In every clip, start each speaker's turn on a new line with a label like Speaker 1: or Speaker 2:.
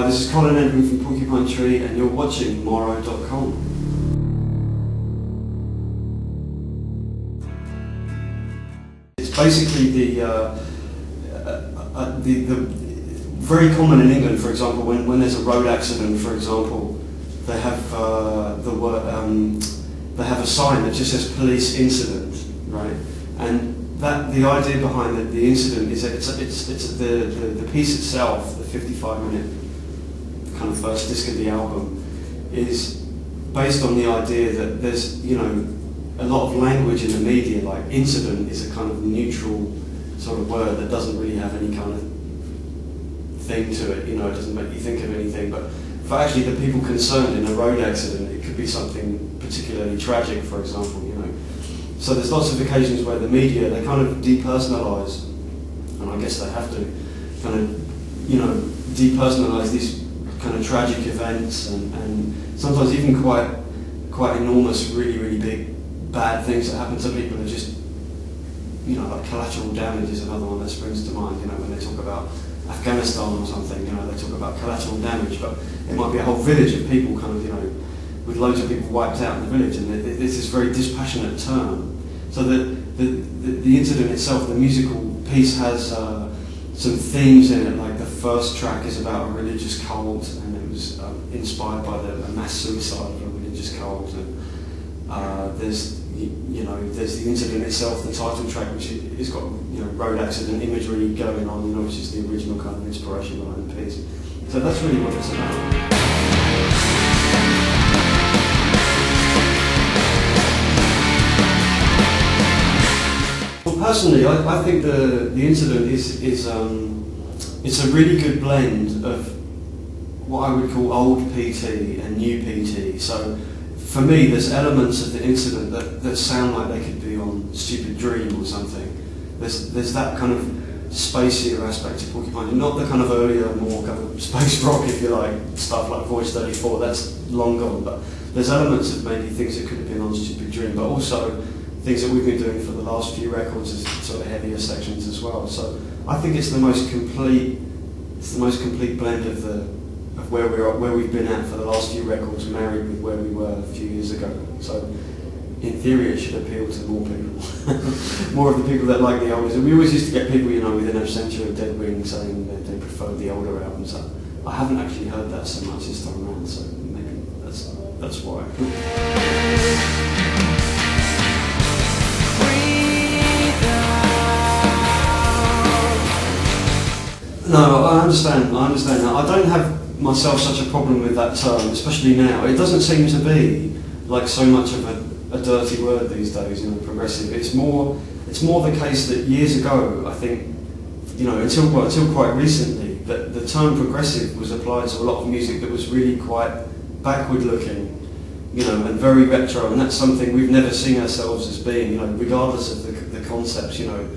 Speaker 1: Hi, this is Colin Edwin from Porcupine Tree, and you're watching Morow.com. It's basically the very common in England, for example, when there's a road accident, for example, they have they have a sign that just says police incident, right? And the idea behind the incident is that it's the piece itself, the 55-minute kind of first disc of the album, is based on the idea that there's, you know, a lot of language in the media, like incident is a kind of neutral sort of word that doesn't really have any kind of thing to it, you know, it doesn't make you think of anything, but for actually the people concerned in a road accident, it could be something particularly tragic, for example, you know. So there's lots of occasions where the media, they kind of depersonalise, and I guess they have to, kind of, you know, depersonalise these kind of tragic events and sometimes even quite enormous, really big, bad things that happen to people are just, you know, like collateral damage is another one that springs to mind, you know, when they talk about Afghanistan or something, you know, they talk about collateral damage, but it might be a whole village of people kind of, you know, with loads of people wiped out in the village, and it's this very dispassionate term. So the incident itself, the musical piece has some themes in it, like the first track is about a religious cult, and it was inspired by a mass suicide of a religious cult, and there's there's the incident itself, the title track, which has got, you know, road accident imagery going on, you know, which is the original kind of inspiration behind the piece. So that's really what it's about. Personally, I think the incident is it's a really good blend of what I would call old PT and new PT. So for me, there's elements of the incident that sound like they could be on Stupid Dream or something. There's that kind of spacier aspect to Porcupine, not the kind of earlier, more kind of space rock, if you like, stuff like Voyage 34. That's long gone, but there's elements of maybe things that could have been on Stupid Dream, but also things that we've been doing for the last few records is sort of heavier sections as well. So I think it's the most complete blend of where we've been at for the last few records, married with where we were a few years ago. So in theory it should appeal to more people, more of the people that like the older. We always used to get people, you know, within a century of Dead Wing saying that they preferred the older albums. I haven't actually heard that so much this time around, so maybe that's why. No, I understand that. I don't have myself such a problem with that term, especially now. It doesn't seem to be like so much of a dirty word these days, you know, progressive. It's more the case that years ago, I think, you know, until quite recently, that the term progressive was applied to a lot of music that was really quite backward looking, you know, and very retro, and that's something we've never seen ourselves as being, you know, regardless of the concepts, you know.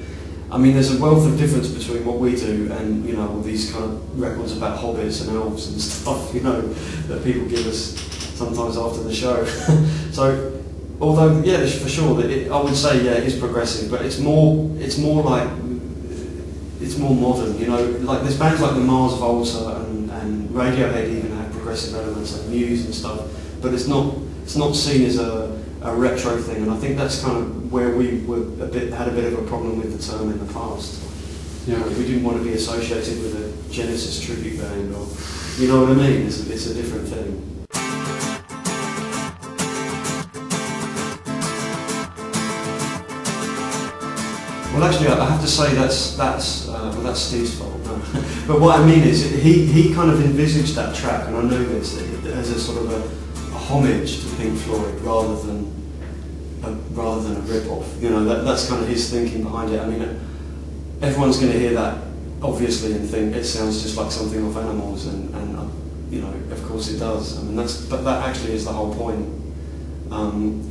Speaker 1: I mean, there's a wealth of difference between what we do and, you know, all these kind of records about hobbits and elves and stuff, you know, that people give us sometimes after the show. So, although, yeah, for sure, I would say, yeah, it is progressive, but it's more like, it's more modern, you know. Like, there's bands like the Mars Volta and Radiohead even have progressive elements like Muse and stuff, but it's not seen as a retro thing, and I think that's kind of where we had a bit of a problem with the term in the past. You know, we didn't want to be associated with a Genesis tribute band, or, you know what I mean? It's a different thing. Well, actually, I have to say that's Steve's fault. No. But what I mean is, he kind of envisaged that track, and I know this, as a sort of a homage to Pink Floyd rather than a rip-off. You know, that's kind of his thinking behind it. I mean, everyone's going to hear that, obviously, and think it sounds just like something off Animals, and you know, of course it does. I mean, but that actually is the whole point.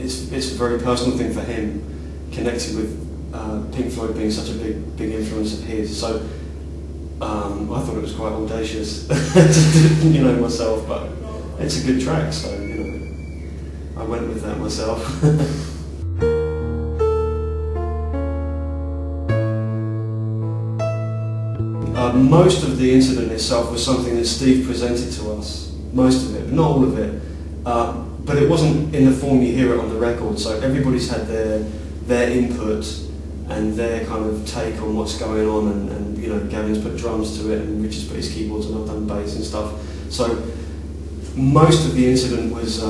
Speaker 1: It's a very personal thing for him, connected with Pink Floyd being such a big influence of his. So I thought it was quite audacious, you know, myself, but it's a good track, so, you know, I went with that myself. Most of the incident itself was something that Steve presented to us, most of it, but not all of it. But it wasn't in the form you hear it on the record, so everybody's had their input and their kind of take on what's going on, and you know, Gavin's put drums to it, and Richard's put his keyboards, and I've done bass and stuff. So most of the incident was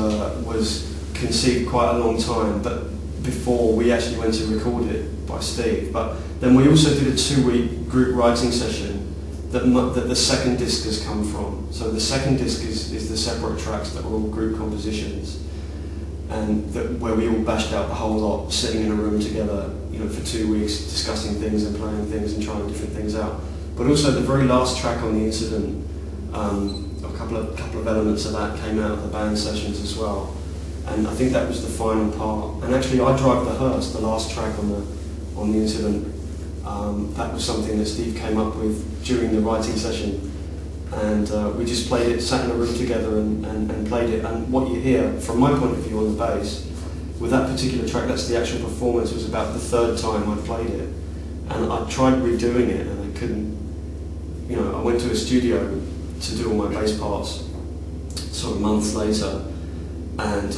Speaker 1: conceived quite a long time, but before we actually went to record it by Steve. But then we also did a 2-week group writing session that the second disc has come from. So the second disc is the separate tracks that were all group compositions, and where we all bashed out the whole lot, sitting in a room together, you know, for 2 weeks, discussing things and playing things and trying different things out. But also the very last track on the incident, a couple of elements of that came out of the band sessions as well. And I think that was the final part. And actually, I Drive the Hearse, the last track on the incident. That was something that Steve came up with during the writing session, and we just played it, sat in a room together and played it. And what you hear, from my point of view on the bass, with that particular track, that's the actual performance, was about the 3rd time I played it. And I tried redoing it and I couldn't, you know, I went to a studio to do all my bass parts sort of months later, and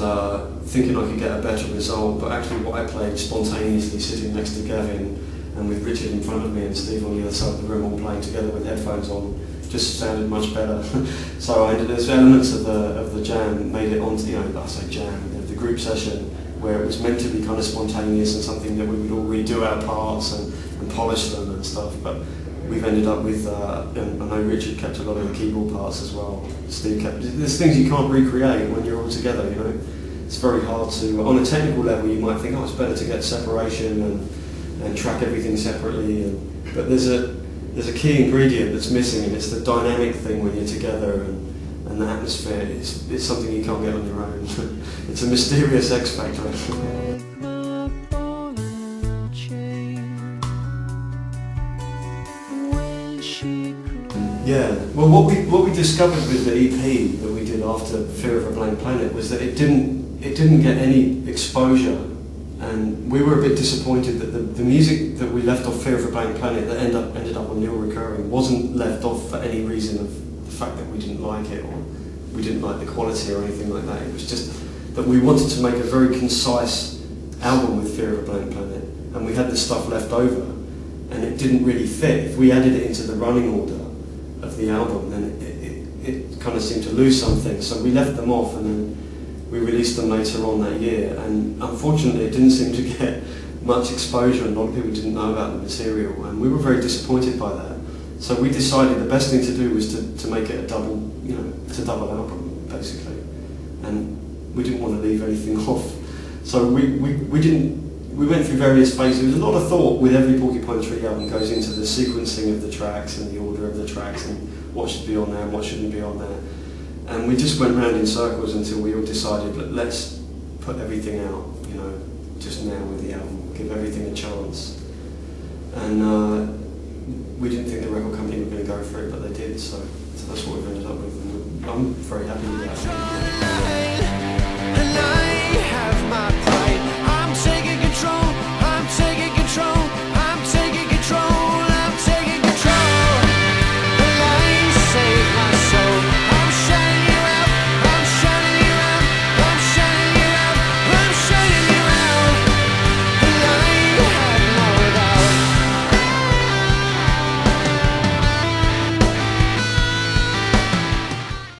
Speaker 1: thinking I could get a better result, but actually what I played spontaneously sitting next to Gavin and with Richard in front of me and Steve on the other side of the room, all playing together with headphones on, just sounded much better. So there's elements of the jam made it onto, you know, I say jam, the group session, where it was meant to be kind of spontaneous and something that we would all redo our parts and polish them and stuff. But we've ended up with, I know Richard kept a lot of the keyboard parts as well. Steve kept, there's things you can't recreate when you're all together, you know. It's very hard to, on a technical level you might think, oh, it's better to get separation and track everything separately, but there's a key ingredient that's missing, and it's the dynamic thing when you're together, and the atmosphere. It's something you can't get on your own. It's a mysterious X factor. Yeah, well, what we discovered with the EP that we did after Fear of a Blank Planet was that it didn't get any exposure. And we were a bit disappointed that the music that we left off Fear of a Blank Planet that ended up on Neil Recurring wasn't left off for any reason of the fact that we didn't like it or we didn't like the quality or anything like that. It was just that we wanted to make a very concise album with Fear of a Blank Planet, and we had this stuff left over, and it didn't really fit. If we added it into the running order of the album, then it kind of seemed to lose something. So we left them off, and then we released them later on that year, and unfortunately it didn't seem to get much exposure, and a lot of people didn't know about the material, and we were very disappointed by that. So we decided the best thing to do was to make it a double album, basically, and we didn't want to leave anything off. So we went through various phases. There was a lot of thought with every Porcupine Tree album goes into the sequencing of the tracks and the order of the tracks and what should be on there and what shouldn't be on there. And we just went round in circles until we all decided, let's put everything out, you know, just now with the album, give everything a chance. And we didn't think the record company were going to go for it, but they did, so that's what we've ended up with. And I'm very happy with that.